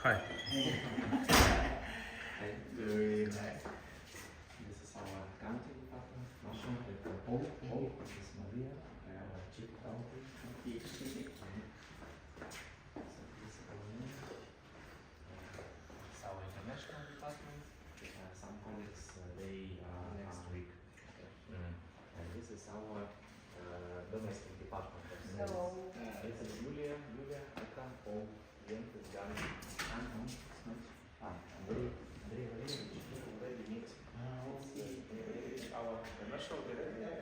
Hi. Very nice. This is our accounting department. Masha, this is Maria, Chief Accountant. So this is our name. It's our international department. Some colleagues they are next week. Okay. And this is our domestic department. So this is Julia. I come all Jens Jan. Andrei Valeryevich already meet our commercial director.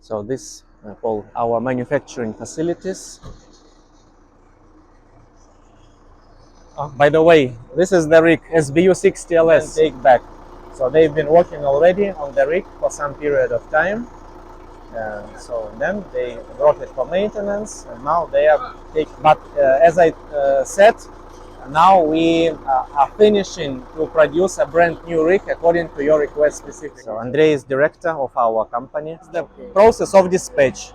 So this all our manufacturing facilities. By the way, this is the rig SBU 60LS take back. So they've been working already on the rig for some period of time. So then they brought it for maintenance, and now they are taking. But as I said, now we are finishing to produce a brand new rig according to your request specifically. So Andrei is director of our company. It's the process of dispatch.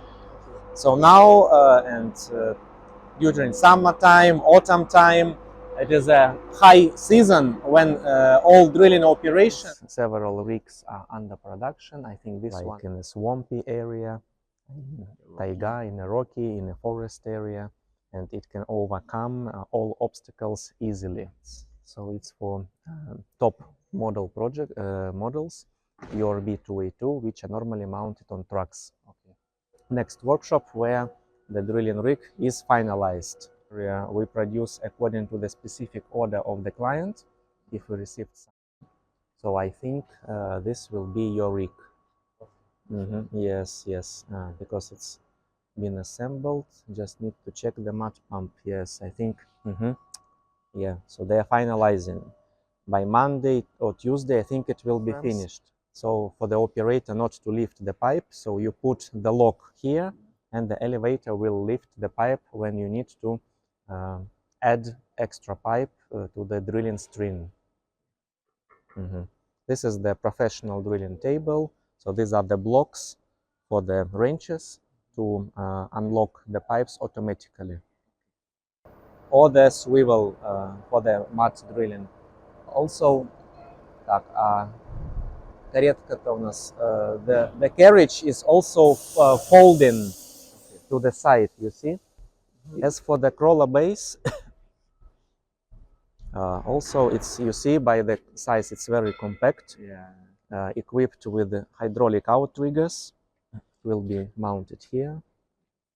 So now during summertime, autumn time, it is a high season when all drilling operations. Several rigs are under production. I think this one in a swampy area, in taiga, in a rocky, in a forest area, and it can overcome all obstacles easily. So it's for top model models, your B2A2, which are normally mounted on trucks. Okay. Next workshop where the drilling rig is finalized. We produce according to the specific order of the client, if we received some. So I think this will be your rig. Yes, because it's been assembled. Just need to check the mud pump. Yes, I think. Yeah, so they are finalizing. By Monday or Tuesday, I think it will be finished. So for the operator not to lift the pipe, so you put the lock here, and the elevator will lift the pipe when you need to add extra pipe to the drilling string. This is the professional drilling table. So these are the blocks for the wrenches to unlock the pipes automatically. Or the swivel for the mud drilling. Also, каретка-то у нас, the carriage is also folding to the side, you see. As for the crawler base, also it's, you see by the size, it's very compact. Equipped with hydraulic outriggers, will be mounted here.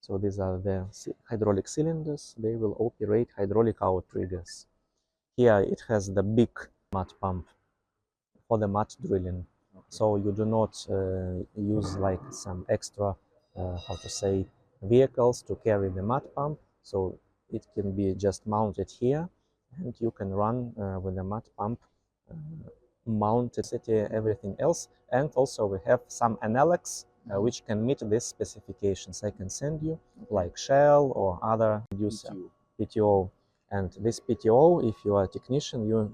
So these are the hydraulic cylinders. They will operate hydraulic outriggers. Here it has the big mud pump for the mud drilling. So you do not use like some extra, how to say, vehicles to carry the mud pump. So it can be just mounted here, and you can run with the mud pump mounted, everything else. And also we have some analogs which can meet these specifications. I can send you like Shell or other producer, PTO. And this PTO, if you are a technician, you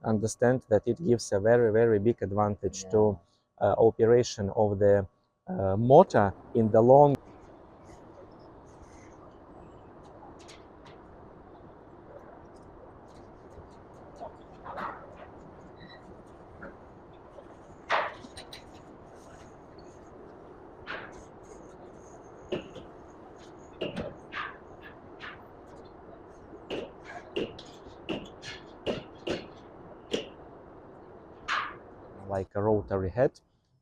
understand that it gives a very, very big advantage to operation of the motor in the long. Like a rotary head,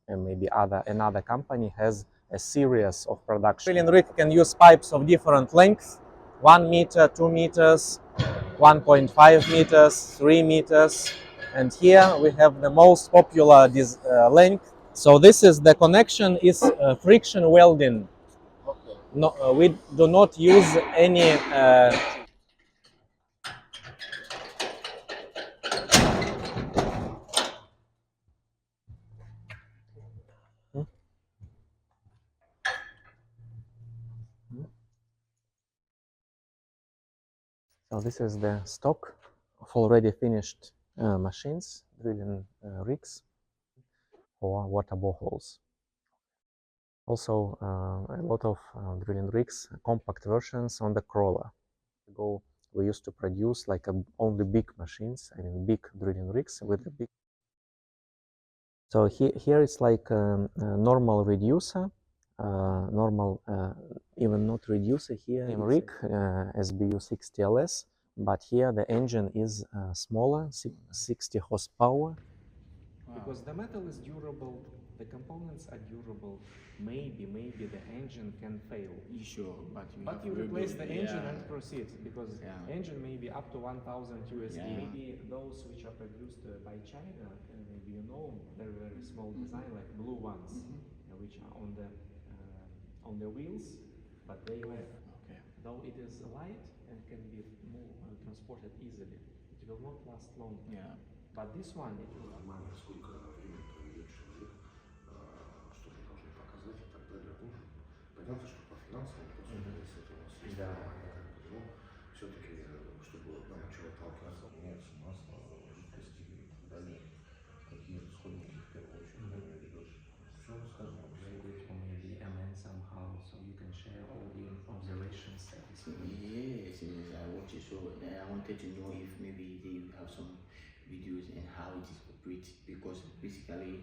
and maybe another company has a series of production. Drilling rig can use pipes of different lengths: 1 meter, 2 meters, 1.5 meters, 3 meters, and here we have the most popular length. So this is the connection is friction welding. No, we do not use any. So this is the stock of already finished machines, drilling rigs for water boreholes. Also a lot of drilling rigs, compact versions on the crawler. Go we used to produce like only big machines, I mean big drilling rigs with a big. So here it's like a normal reducer, normal, even not reducer here, rig, SBU60LS, but here the engine is smaller, 60 horsepower. Wow. Because the metal is durable, the components are durable. Maybe the engine can fail. You sure, but you replace the engine and proceed, because engine may be up to 1000 USD. Maybe those which are produced by China, maybe you know, very very small design, like blue ones, which are on the wheels, but they wear. Okay. Though it is light and can be transported easily, it will not last long. Yeah. But this one, it will. Нормально, сколько времени проведет человек, что мы должны показать и так далее. Ну, понятно, что по финансовым, если это у нас есть понимание, но все-таки, чтобы начать отталкиваться, меняется масло, жидкости и так далее, какие расходники в первую очередь ведешь. Все рассказывал. Maybe amend somehow, so you can share all the observations. Yes, I watch it. So I wanted to know if maybe they have some videos and how it is operated, because basically